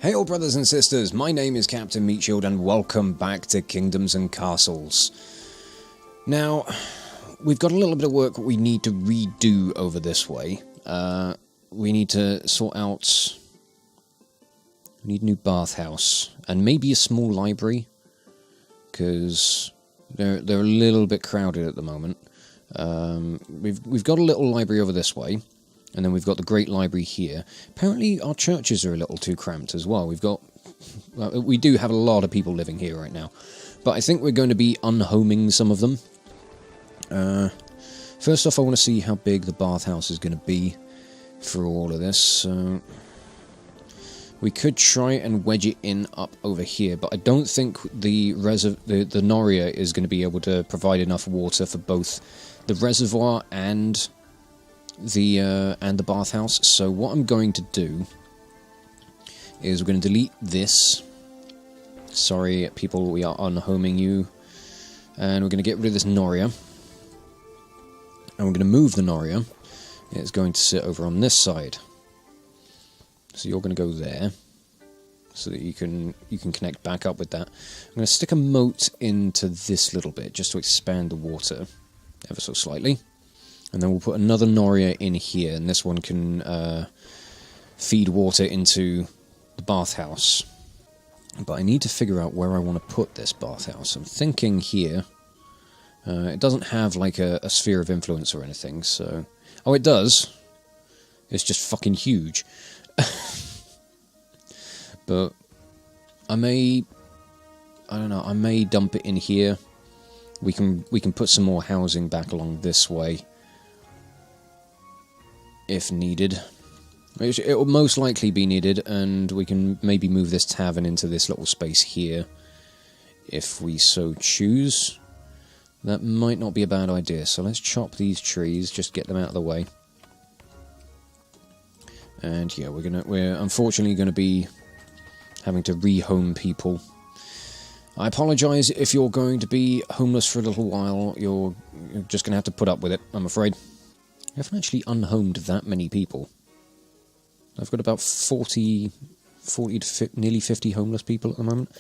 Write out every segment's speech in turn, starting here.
Hail brothers and sisters, my name is Captain Meatshield and welcome back to Kingdoms and Castles. Now, we've got a little bit of work we need to redo over this way. We need to sort out... We need a new bathhouse, and maybe a small library, because they're a little bit crowded at the moment. We've got a little library over this way, and then we've got the Great Library here. Apparently our churches are a little too cramped as well. We do have a lot of people living here right now, but I think we're going to be unhoming some of them. First off, I want to see how big the bathhouse is going to be for all of this. So we could try and wedge it in up over here, but I don't think the Noria is going to be able to provide enough water for both the reservoir and the bathhouse. So what I'm going to do is we're going to delete this. Sorry, people, we are unhoming you, and we're going to get rid of this Noria, and we're going to move the Noria. It's going to sit over on this side. So you're going to go there, so that you can connect back up with that. I'm going to stick a moat into this little bit, just to expand the water, ever so slightly. And then we'll put another Noria in here, and this one can feed water into the bathhouse. But I need to figure out where I want to put this bathhouse. I'm thinking here. It doesn't have like a sphere of influence or anything, so... Oh, it does. It's just fucking huge. But I don't know, I may dump it in here. We can put some more housing back along this way if needed. It will most likely be needed, and we can maybe move this tavern into this little space here if we so choose. That might not be a bad idea, so let's chop these trees, just get them out of the way. And yeah, we're unfortunately going to be having to rehome people. I apologise if you're going to be homeless for a little while. You're just going to have to put up with it, I'm afraid. I haven't actually unhomed that many people. I've got about 40 to nearly 50 homeless people at the moment.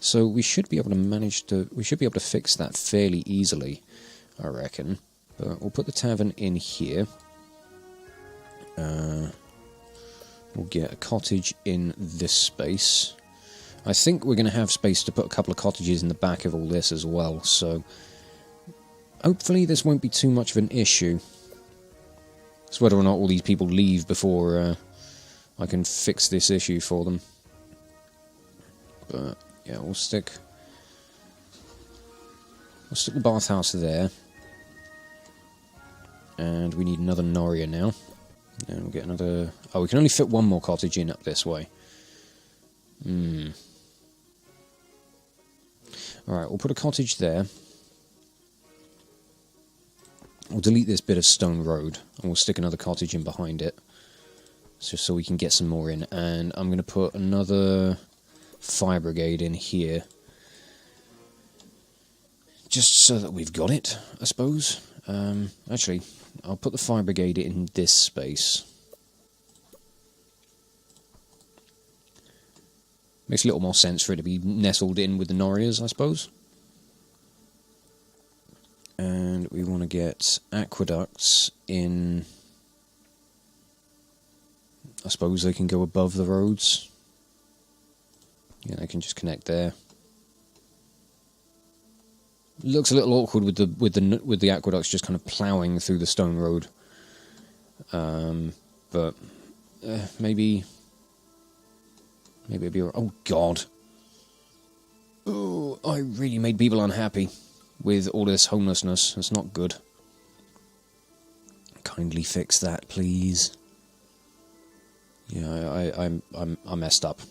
So we should be able to fix that fairly easily, I reckon. But we'll put the tavern in here. We'll get a cottage in this space. I think we're going to have space to put a couple of cottages in the back of all this as well, so hopefully this won't be too much of an issue. It's whether or not all these people leave before I can fix this issue for them. But yeah, we'll stick the bathhouse there. And we need another Noria now. And we'll get another... Oh, we can only fit one more cottage in up this way. Alright, we'll put a cottage there. We'll delete this bit of stone road, and we'll stick another cottage in behind it. Just so we can get some more in. And I'm going to put another fire brigade in here. Just so that we've got it, I suppose. Actually... I'll put the fire brigade in this space. Makes a little more sense for it to be nestled in with the Norias, I suppose. And we want to get aqueducts in... I suppose they can go above the roads. Yeah, they can just connect there. Looks a little awkward with the aqueducts just kind of ploughing through the stone road, but maybe it'll be alright. Oh God! Oh, I really made people unhappy with all this homelessness. That's not good. Kindly fix that, please. Yeah, I messed up.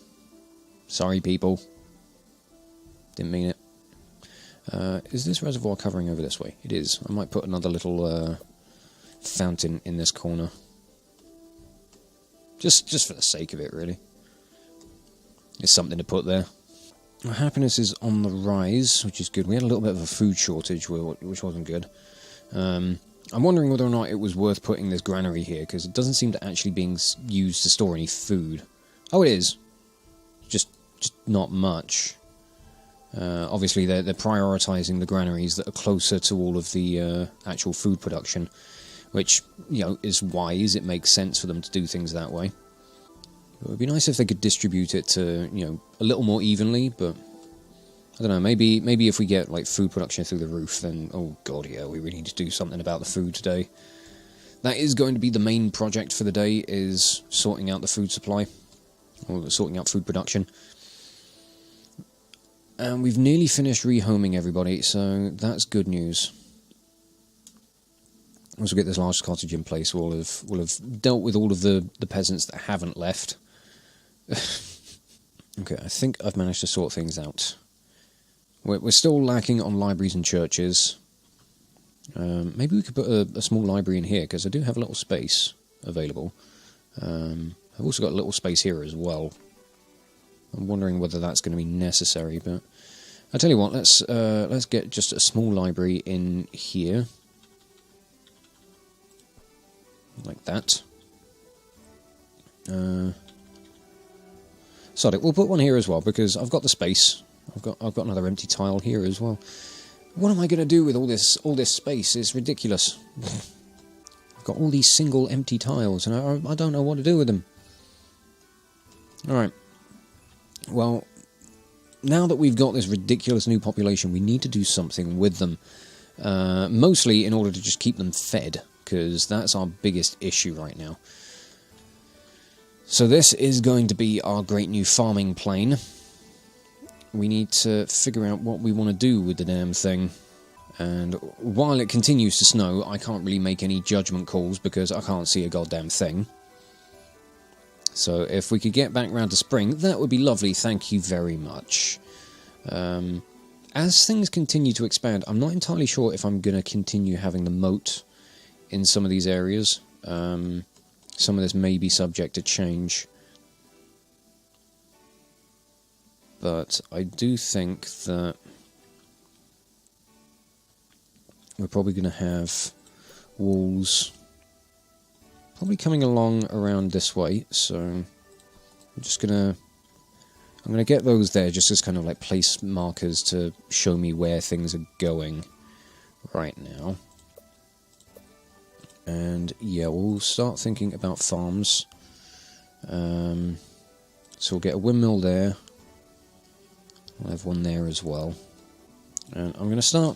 Sorry, people. Didn't mean it. Is this reservoir covering over this way? It is. I might put another little fountain in this corner. Just for the sake of it, really. It's something to put there. Our happiness is on the rise, which is good. We had a little bit of a food shortage, which wasn't good. I'm wondering whether or not it was worth putting this granary here, because it doesn't seem to actually being used to store any food. Oh, it is. just not much. Obviously, they're prioritising the granaries that are closer to all of the actual food production, which, you know, is wise. It makes sense for them to do things that way. It would be nice if they could distribute it to, you know, a little more evenly, but I don't know, maybe if we get, like, food production through the roof, then, oh god, yeah, we really need to do something about the food today. That is going to be the main project for the day, is sorting out the food supply, or sorting out food production. And we've nearly finished rehoming everybody, so that's good news. Once we get this large cottage in place, we'll have dealt with all of the peasants that haven't left. Okay, I think I've managed to sort things out. We're still lacking on libraries and churches. Maybe we could put a small library in here, because I do have a little space available. I've also got a little space here as well. I'm wondering whether that's going to be necessary, but I'll tell you what, let's get just a small library in here. Like that. Sod it, we'll put one here as well, because I've got the space. I've got another empty tile here as well. What am I going to do with all this space? It's ridiculous. I've got all these single empty tiles, and I don't know what to do with them. Alright. Well, now that we've got this ridiculous new population, we need to do something with them. Mostly in order to just keep them fed, because that's our biggest issue right now. So this is going to be our great new farming plane. We need to figure out what we want to do with the damn thing. And while it continues to snow, I can't really make any judgment calls because I can't see a goddamn thing. So if we could get back round to spring, that would be lovely, thank you very much. As things continue to expand, I'm not entirely sure if I'm going to continue having the moat in some of these areas. Some of this may be subject to change. But I do think that we're probably going to have walls probably coming along around this way, so I'm going to get those there just as kind of like place markers to show me where things are going right now. And yeah, we'll start thinking about farms. So we'll get a windmill there. I'll have one there as well. And I'm going to start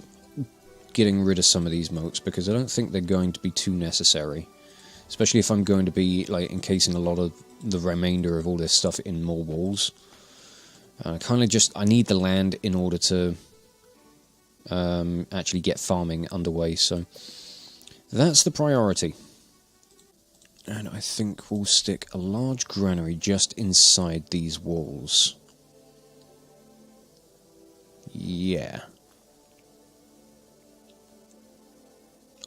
getting rid of some of these moats because I don't think they're going to be too necessary. Especially if I'm going to be like encasing a lot of the remainder of all this stuff in more walls. I need the land in order to actually get farming underway, so that's the priority. And I think we'll stick a large granary just inside these walls. Yeah.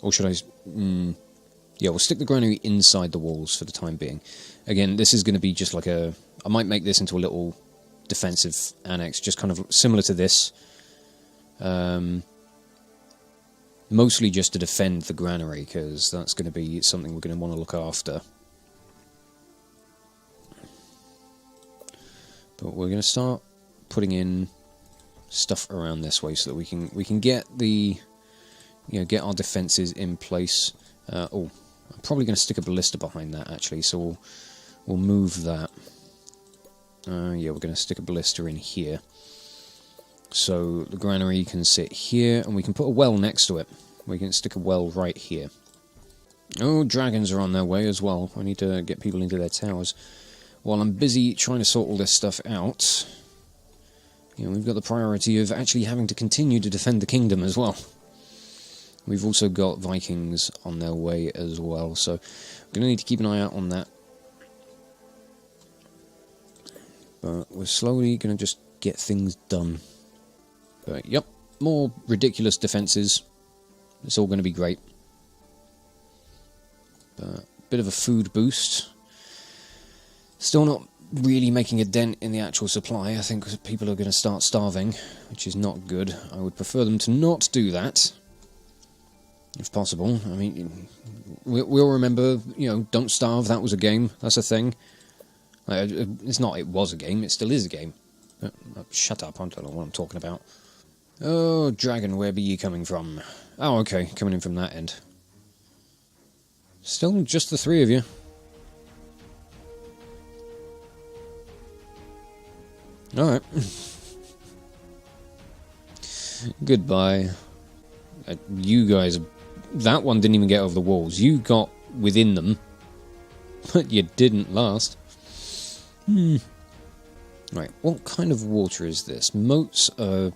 Or should I... yeah, we'll stick the granary inside the walls for the time being. Again, this is going to be just like a... I might make this into a little defensive annex, just kind of similar to this. Mostly just to defend the granary, because that's going to be something we're going to want to look after. But we're going to start putting in stuff around this way so that we can get the... get our defences in place. I'm probably going to stick a ballista behind that, actually, so we'll move that. Yeah, we're going to stick a ballista in here. So the granary can sit here, and we can put a well next to it. We can stick a well right here. Oh, dragons are on their way as well. I need to get people into their towers. While I'm busy trying to sort all this stuff out, we've got the priority of actually having to continue to defend the kingdom as well. We've also got Vikings on their way as well, so we're going to need to keep an eye out on that. But we're slowly going to just get things done. But yep, more ridiculous defences. It's all going to be great. But bit of a food boost. Still not really making a dent in the actual supply. I think people are going to start starving, which is not good. I would prefer them to not do that. If possible. I mean, we'll remember, don't starve, that was a game, that's a thing. It's not, it was a game, it still is a game. Shut up, I don't know what I'm talking about. Oh, dragon, where be ye coming from? Oh, okay, coming in from that end. Still just the three of you. Alright. Goodbye. You guys... That one didn't even get over the walls. You got within them, but you didn't last. Right, what kind of water is this? Moats are...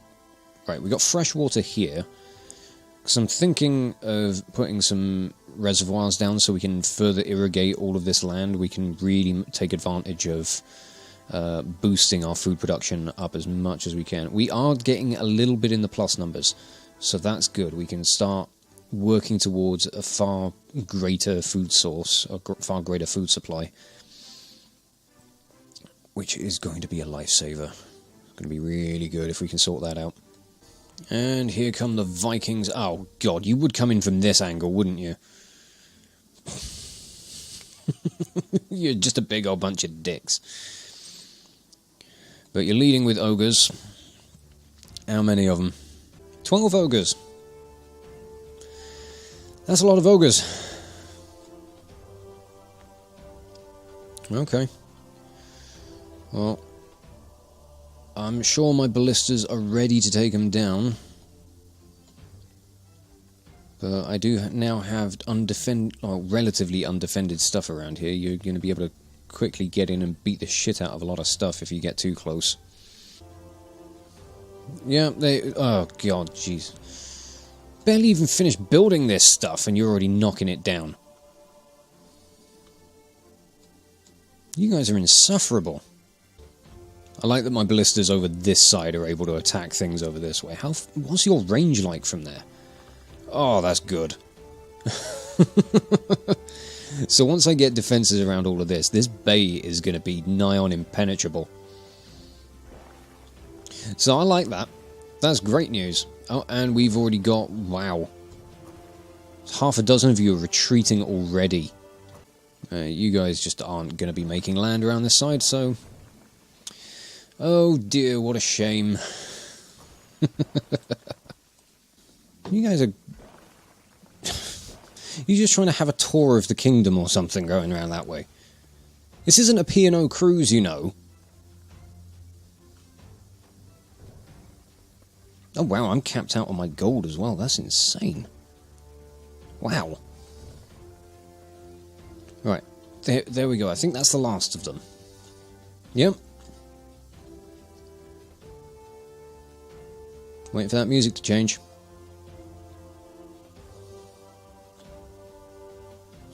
Right, we got fresh water here. Because I'm thinking of putting some reservoirs down so we can further irrigate all of this land. We can really take advantage of boosting our food production up as much as we can. We are getting a little bit in the plus numbers, so that's good. We can start working towards a far greater food source, a far greater food supply, which is going to be a lifesaver. It's going to be really good if we can sort that out. And here come the Vikings. Oh god, you would come in from this angle, wouldn't you? You're just a big old bunch of dicks. But you're leading with ogres. How many of them? 12 ogres. That's a lot of ogres. Okay. Well, I'm sure my ballistas are ready to take them down. But I do now have relatively undefended stuff around here. You're going to be able to quickly get in and beat the shit out of a lot of stuff if you get too close. Yeah, oh god, jeez. Barely even finished building this stuff and you're already knocking it down. You guys are insufferable. I like that my ballistas over this side are able to attack things over this way. What's your range like from there? Oh, that's good. So once I get defences around all of this bay is going to be nigh on impenetrable. So I like that. That's great news. Oh, and we've already got... Wow. Half a dozen of you are retreating already. You guys just aren't going to be making land around this side, so... Oh dear, what a shame. You guys are... You're just trying to have a tour of the kingdom or something going around that way. This isn't a P&O cruise, you know. Oh wow, I'm capped out on my gold as well. That's insane. Wow. Right, there we go. I think that's the last of them. Yep. Waiting for that music to change.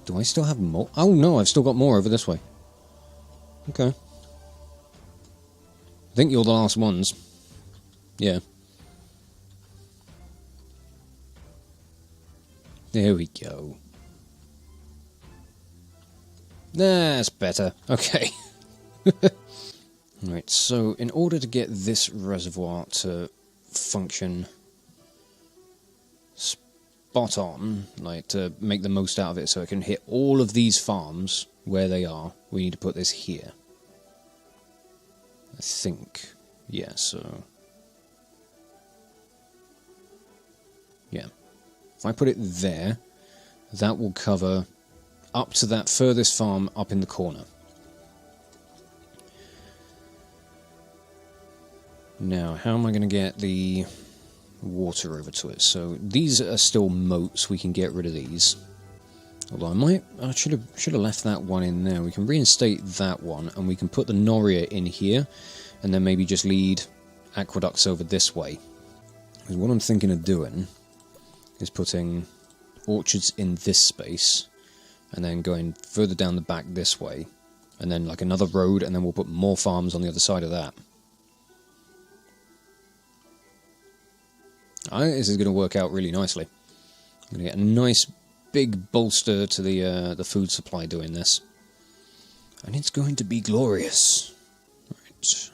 Do I still have more? Oh no, I've still got more over this way. Okay. I think you're the last ones. Yeah. There we go. That's better. Okay. Right, so in order to get this reservoir to function spot on, like to make the most out of it so it can hit all of these farms where they are, we need to put this here. I think. Yeah, so... Yeah. If I put it there, that will cover up to that furthest farm up in the corner. Now, how am I going to get the water over to it? So these are still moats. We can get rid of these. Although I should have left that one in there. We can reinstate that one, and we can put the Noria in here, and then maybe just lead aqueducts over this way. Because what I'm thinking of doing is putting orchards in this space, and then going further down the back this way, and then like another road, and then we'll put more farms on the other side of that. I think this is going to work out really nicely. I'm going to get a nice big bolster to the food supply doing this. And it's going to be glorious. Right.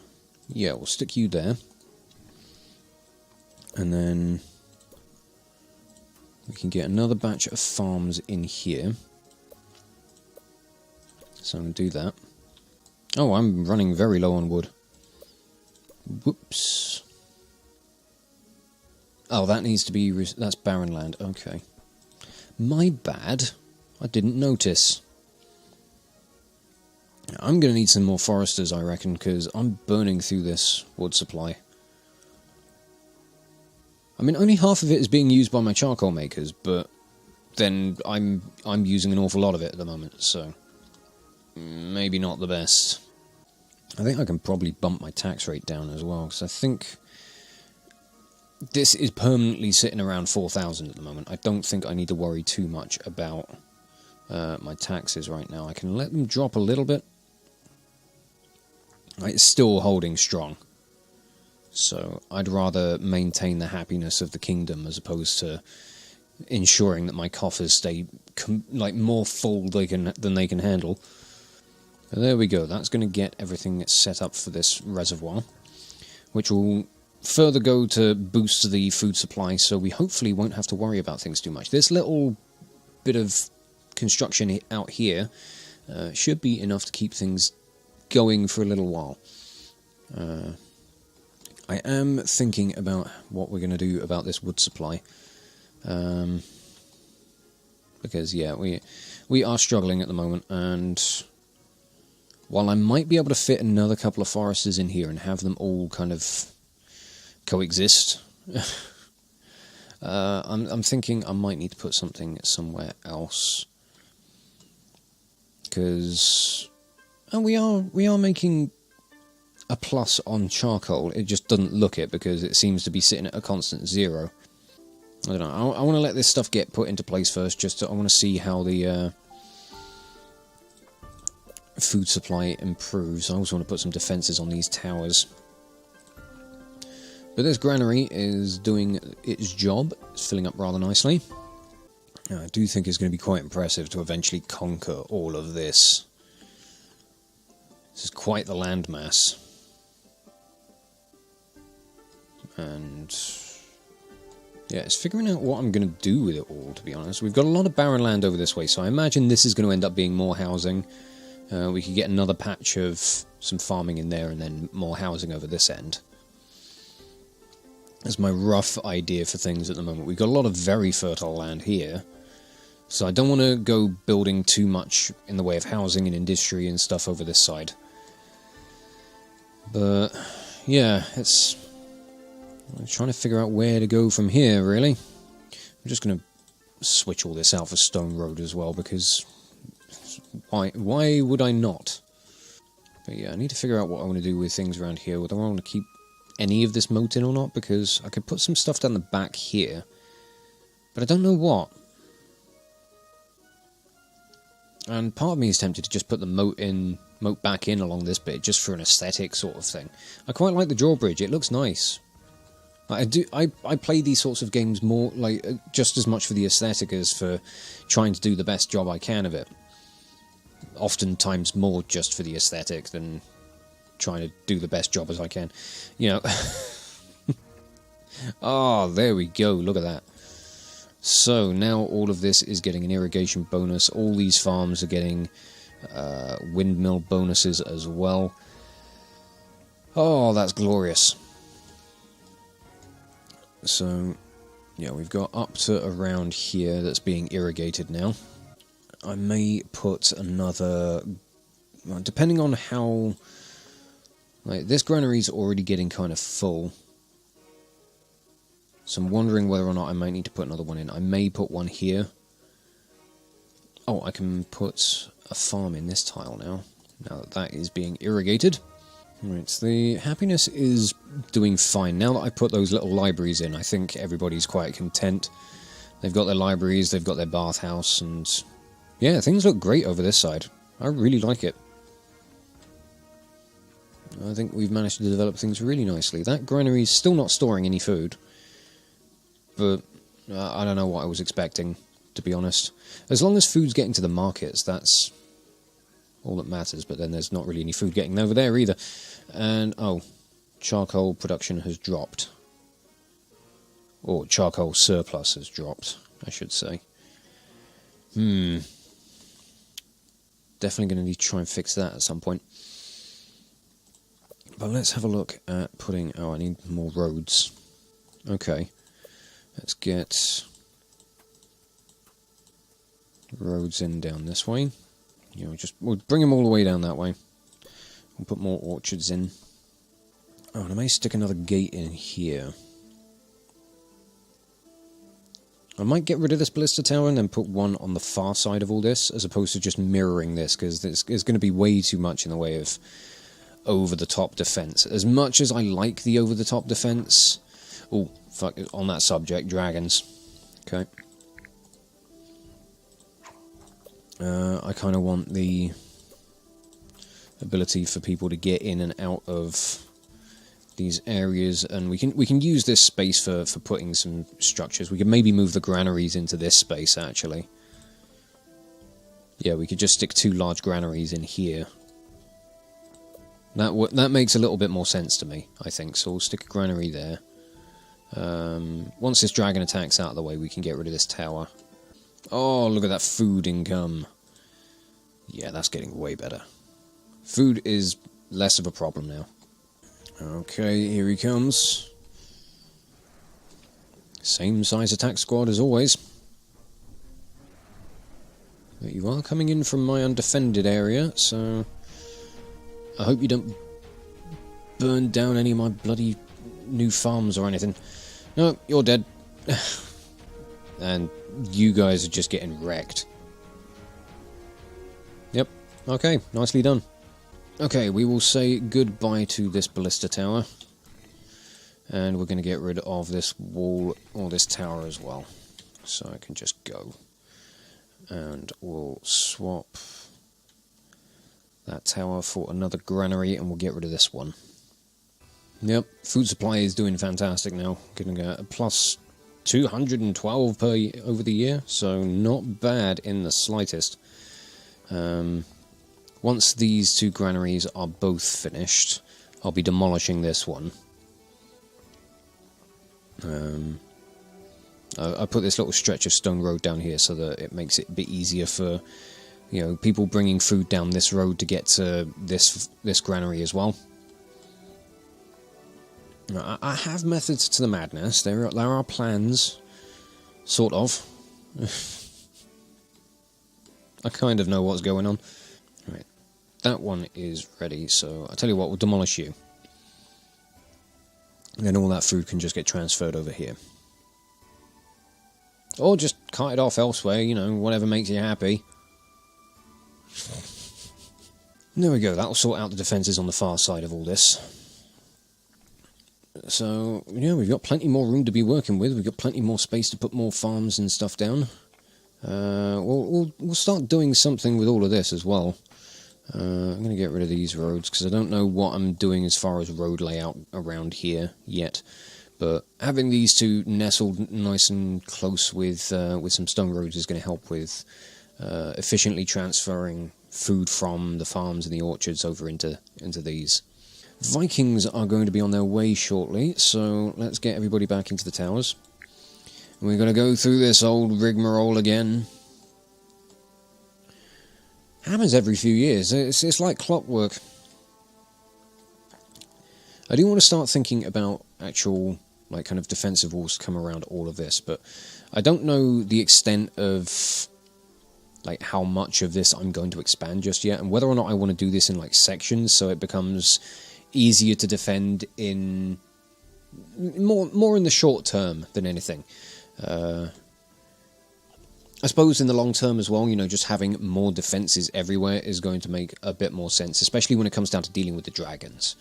Yeah, we'll stick you there. And then we can get another batch of farms in here. So I'm going to do that. Oh, I'm running very low on wood. Whoops. Oh, that needs to be... that's barren land. Okay. My bad. I didn't notice. I'm going to need some more foresters, I reckon, because I'm burning through this wood supply. I mean, only half of it is being used by my charcoal makers, but then I'm using an awful lot of it at the moment, so maybe not the best. I think I can probably bump my tax rate down as well, because I think this is permanently sitting around 4,000 at the moment. I don't think I need to worry too much about my taxes right now. I can let them drop a little bit. It's still holding strong. So I'd rather maintain the happiness of the kingdom as opposed to ensuring that my coffers stay more full than they can handle. So there we go. That's going to get everything set up for this reservoir, which will further go to boost the food supply, so we hopefully won't have to worry about things too much. This little bit of construction out here should be enough to keep things going for a little while. I am thinking about what we're going to do about this wood supply. Because, yeah, we are struggling at the moment, and while I might be able to fit another couple of foresters in here and have them all kind of coexist, I'm thinking I might need to put something somewhere else. Because we are making a plus on charcoal. It just doesn't look it because it seems to be sitting at a constant 0. I don't know. I want to let this stuff get put into place first. I want to see how the food supply improves. I also want to put some defences on these towers. But this granary is doing its job. It's filling up rather nicely. I do think it's going to be quite impressive to eventually conquer all of this. This is quite the landmass. And yeah, it's figuring out what I'm going to do with it all, to be honest. We've got a lot of barren land over this way, so I imagine this is going to end up being more housing. We could get another patch of some farming in there and then more housing over this end. That's my rough idea for things at the moment. We've got a lot of very fertile land here, so I don't want to go building too much in the way of housing and industry and stuff over this side. But yeah, I'm trying to figure out where to go from here, really. I'm just going to switch all this out for stone road as well, because why would I not? But yeah, I need to figure out what I want to do with things around here, whether I want to keep any of this moat in or not, because I could put some stuff down the back here, but I don't know what. And part of me is tempted to just put the moat back in along this bit, just for an aesthetic sort of thing. I quite like the drawbridge, it looks nice. I play these sorts of games more, just as much for the aesthetic as for trying to do the best job I can of it. Oftentimes more just for the aesthetic than trying to do the best job as I can. You know. Oh, there we go, look at that. So, now all of this is getting an irrigation bonus. All these farms are getting windmill bonuses as well. Oh, that's glorious. So, yeah, we've got up to around here that's being irrigated now. I may put another... Well, depending on how... this granary's already getting kind of full. So I'm wondering whether or not I might need to put another one in. I may put one here. Oh, I can put a farm in this tile now that is being irrigated. Right, the happiness is doing fine. Now that I put those little libraries in, I think everybody's quite content. They've got their libraries, they've got their bathhouse, and yeah, things look great over this side. I really like it. I think we've managed to develop things really nicely. That granary's still not storing any food, but I don't know what I was expecting, to be honest. As long as food's getting to the markets, that's all that matters, but then there's not really any food getting over there either. And, oh, charcoal production has dropped. Or charcoal surplus has dropped, I should say. Definitely going to need to try and fix that at some point. But let's have a look at putting... Oh, I need more roads. Okay. Let's get roads in down this way. You know, we'll bring them all the way down that way. We'll put more orchards in. Oh, and I may stick another gate in here. I might get rid of this ballista tower and then put one on the far side of all this, as opposed to just mirroring this, because there's going to be way too much in the way of over-the-top defense. As much as I like the over-the-top defense... Oh, fuck, on that subject, dragons. Okay. I kind of want the ability for people to get in and out of these areas, and we can use this space for putting some structures. We could maybe move the granaries into this space, actually. Yeah, we could just stick 2 large granaries in here. That makes a little bit more sense to me, I think, so we'll stick a granary there. Once this dragon attack's out of the way, we can get rid of this tower. Oh, look at that food income. Yeah, that's getting way better. Food is less of a problem now. Okay, here he comes. Same size attack squad as always. But you are coming in from my undefended area, so... I hope you don't burn down any of my bloody new farms or anything. No, you're dead. And you guys are just getting wrecked. Yep, okay, nicely done. Okay, we will say goodbye to this ballista tower. And we're going to get rid of this wall, or this tower as well. So I can just go. And we'll swap that tower for another granary, and we'll get rid of this one. Yep, food supply is doing fantastic now. Getting a plus 212 over the year, so not bad in the slightest. Once these 2 granaries are both finished, I'll be demolishing this one. I put this little stretch of stone road down here so that it makes it a bit easier for, you know, people bringing food down this road to get to this granary as well. I have methods to the madness. There are plans, sort of. I kind of know what's going on. Right, that one is ready, so I'll tell you what, we'll demolish you. And then all that food can just get transferred over here. Or just cut it off elsewhere, you know, whatever makes you happy. There we go, that'll sort out the defences on the far side of all this. So, yeah, we've got plenty more room to be working with. We've got plenty more space to put more farms and stuff down. We'll start doing something with all of this as well. I'm going to get rid of these roads, because I don't know what I'm doing as far as road layout around here yet. But having these 2 nestled nice and close with some stone roads is going to help with efficiently transferring food from the farms and the orchards over into these. Vikings are going to be on their way shortly, so let's get everybody back into the towers. And we're going to go through this old rigmarole again. Happens every few years. It's like clockwork. I do want to start thinking about actual, like, kind of defensive walls to come around all of this, but I don't know the extent of, like, how much of this I'm going to expand just yet, and whether or not I want to do this in, like, sections, so it becomes easier to defend in more in the short term than anything. I suppose in the long term as well, you know, just having more defences everywhere is going to make a bit more sense, especially when it comes down to dealing with the dragons,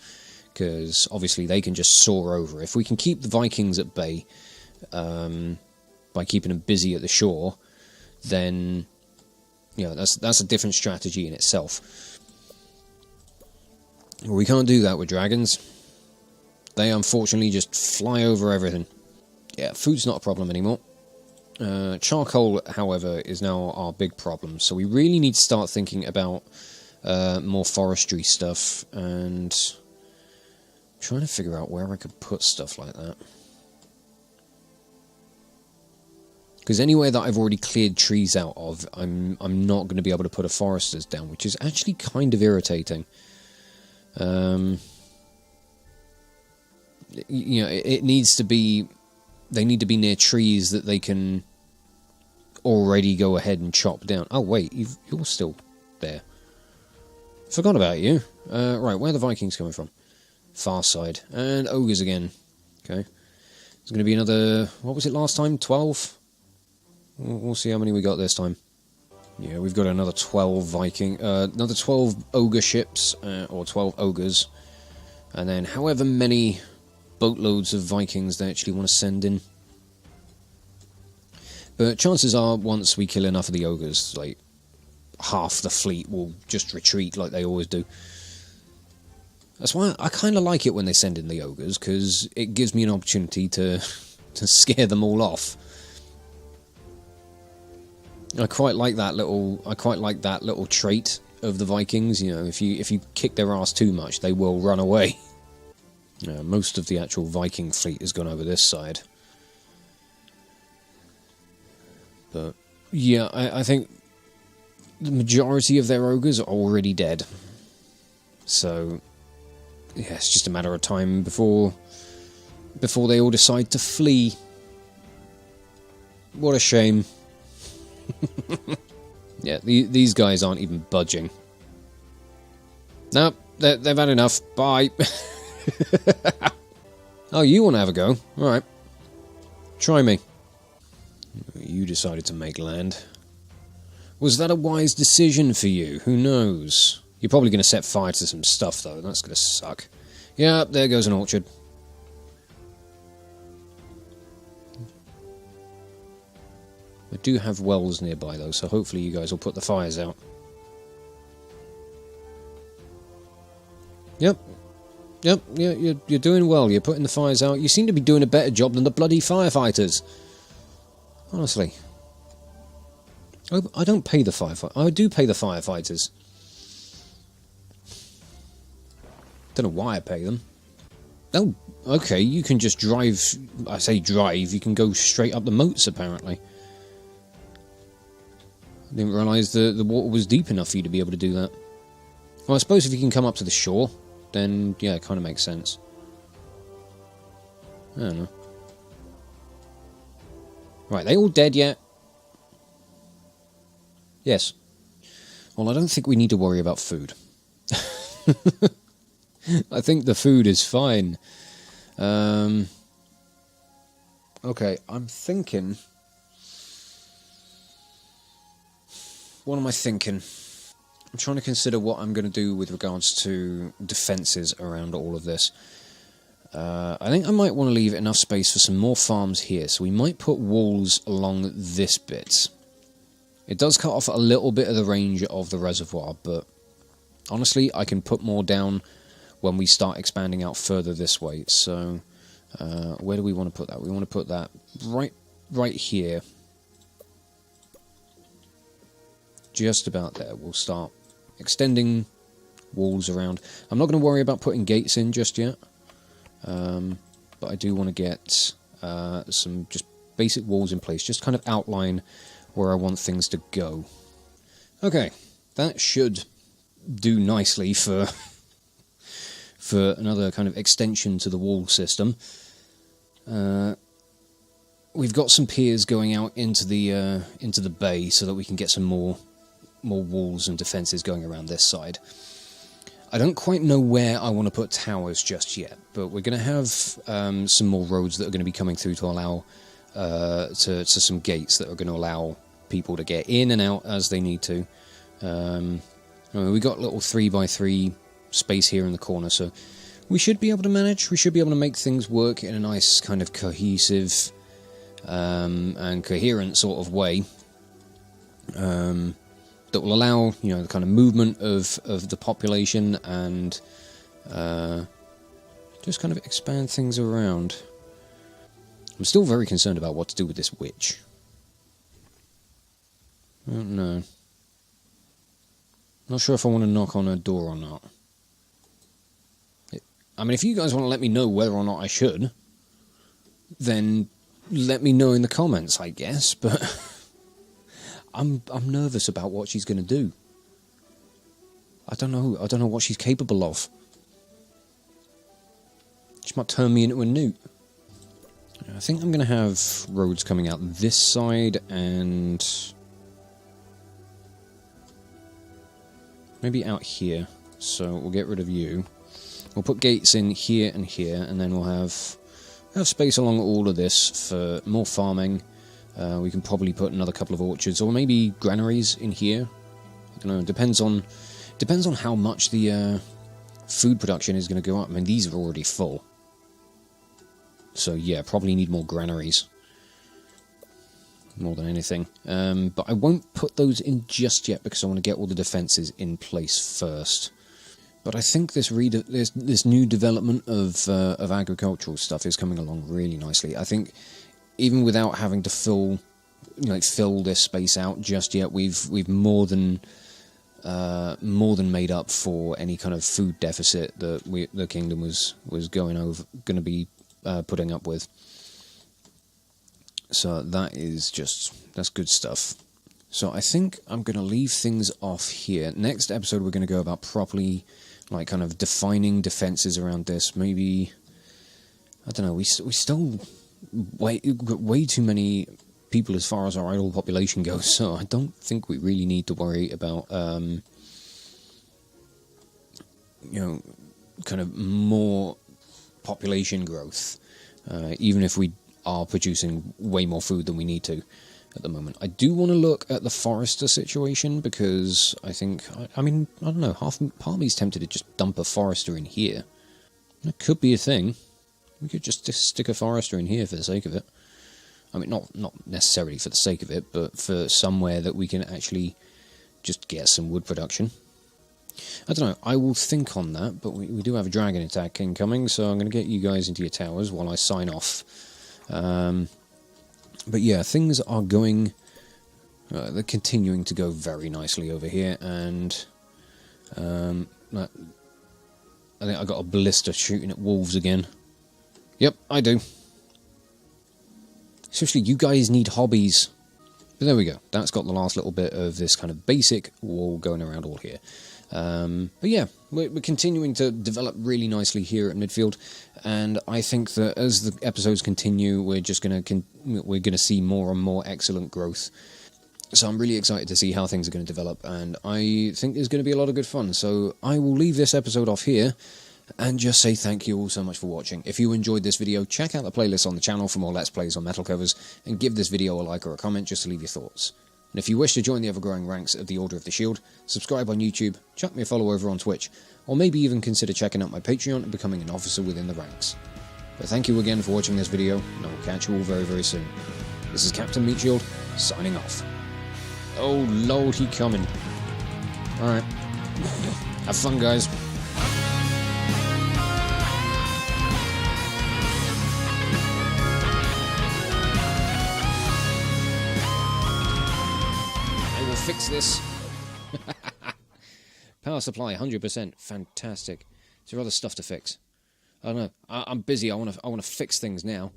because obviously they can just soar over. If we can keep the Vikings at bay by keeping them busy at the shore, then, you know, that's a different strategy in itself. We can't do that with dragons. They unfortunately just fly over everything. Yeah, food's not a problem anymore. Charcoal, however, is now our big problem, so we really need to start thinking about more forestry stuff, and I'm trying to figure out where I could put stuff like that. Because anywhere that I've already cleared trees out of, I'm not going to be able to put a foresters down, which is actually kind of irritating. you know, it needs to be... They need to be near trees that they can already go ahead and chop down. Oh, wait, you're still there. Forgot about you. Right, where are the Vikings coming from? Far side. And ogres again. Okay. There's going to be another... What was it last time? 12? We'll see how many we got this time. Yeah, we've got another 12 Viking... another 12 ogre ships, or 12 ogres. And then however many boatloads of Vikings they actually want to send in. But chances are, once we kill enough of the ogres, like, half the fleet will just retreat like they always do. That's why I kind of like it when they send in the ogres, because it gives me an opportunity to scare them all off. I quite like that little trait of the Vikings. You know, if you kick their ass too much, they will run away. Most of the actual Viking fleet has gone over this side. But yeah, I think the majority of their ogres are already dead. So yeah, it's just a matter of time before they all decide to flee. What a shame. Yeah, these guys aren't even budging. Nope, they've had enough. Bye. Oh, you want to have a go? Alright. Try me. You decided to make land. Was that a wise decision for you? Who knows? You're probably going to set fire to some stuff, though. That's going to suck. Yeah, there goes an orchard. I do have wells nearby, though, so hopefully you guys will put the fires out. Yep. Yep, yeah, you're doing well. You're putting the fires out. You seem to be doing a better job than the bloody firefighters. Honestly. I don't pay the firefighters. I do pay the firefighters. Don't know why I pay them. Oh, okay, you can just drive... I say drive, you can go straight up the moats, apparently. I didn't realise the water was deep enough for you to be able to do that. Well, I suppose if you can come up to the shore, then, yeah, it kind of makes sense. I don't know. Right, they all dead yet? Yes. Well, I don't think we need to worry about food. I think the food is fine. Okay, I'm thinking... What am I thinking? I'm trying to consider what I'm going to do with regards to defences around all of this. I think I might want to leave enough space for some more farms here, so we might put walls along this bit. It does cut off a little bit of the range of the reservoir, but honestly, I can put more down when we start expanding out further this way. So, where do we want to put that? We want to put that right here. Just about there. We'll start extending walls around. I'm not going to worry about putting gates in just yet. But I do want to get some just basic walls in place. Just kind of outline where I want things to go. Okay. That should do nicely for another kind of extension to the wall system. We've got some piers going out into the bay so that we can get some more walls and defences going around this side. I don't quite know where I want to put towers just yet, but we're going to have some more roads that are going to be coming through to allow to some gates that are going to allow people to get in and out as they need to. We got a little 3x3 space here in the corner, so we should be able to manage. We should be able to make things work in a nice kind of cohesive and coherent sort of way. That will allow, you know, the kind of movement of the population and just kind of expand things around. I'm still very concerned about what to do with this witch. I don't know. Not sure if I want to knock on her door or not. I mean, if you guys want to let me know whether or not I should, then let me know in the comments, I guess, but... I'm nervous about what she's going to do. I don't know what she's capable of. Just might turn me into a newt. I think I'm going to have roads coming out this side and maybe out here. So we'll get rid of you. We'll put gates in here, and then we'll have space along all of this for more farming. We can probably put another couple of orchards, or maybe granaries in here. I don't know. It depends on how much the food production is going to go up. I mean, these are already full. So yeah, probably need more granaries. More than anything. But I won't put those in just yet because I want to get all the defences in place first. But I think this new development of agricultural stuff is coming along really nicely. I think even without having to fill this space out just yet, we've more than made up for any kind of food deficit that the kingdom was going to be putting up with. So that's good stuff. So I think I'm going to leave things off here. Next episode we're going to go about properly, like, kind of defining defences around this. Maybe, I don't know, we still way too many people as far as our idle population goes, so I don't think we really need to worry about, kind of more population growth, even if we are producing way more food than we need to at the moment. I do want to look at the forester situation, because I think, I don't know, part of me's tempted to just dump a forester in here. That could be a thing. We could just stick a forester in here for the sake of it. I mean, not necessarily for the sake of it, but for somewhere that we can actually just get some wood production. I don't know, I will think on that, but we do have a dragon attack incoming, so I'm going to get you guys into your towers while I sign off. But yeah, things are going, they're continuing to go very nicely over here, and I think I got a ballista shooting at wolves again. Yep, I do. Seriously, you guys need hobbies. But there we go, that's got the last little bit of this kind of basic wall going around all here. But yeah, we're continuing to develop really nicely here at midfield, and I think that as the episodes continue, we're just going to see more and more excellent growth. So I'm really excited to see how things are going to develop, and I think there's going to be a lot of good fun. So I will leave this episode off here, and just say thank you all so much for watching. If you enjoyed this video, check out the playlist on the channel for more Let's Plays on metal covers, and give this video a like or a comment just to leave your thoughts. And if you wish to join the ever-growing ranks of the Order of the Shield, subscribe on YouTube, chuck me a follow over on Twitch, or maybe even consider checking out my Patreon and becoming an officer within the ranks. But thank you again for watching this video, and I will catch you all very, very soon. This is Captain Meatshield, signing off. Oh lord, he coming. Alright. Have fun, guys. Fix this. Power supply 100%. Fantastic. Is there other stuff to fix? I don't know. I'm busy. I want to fix things now.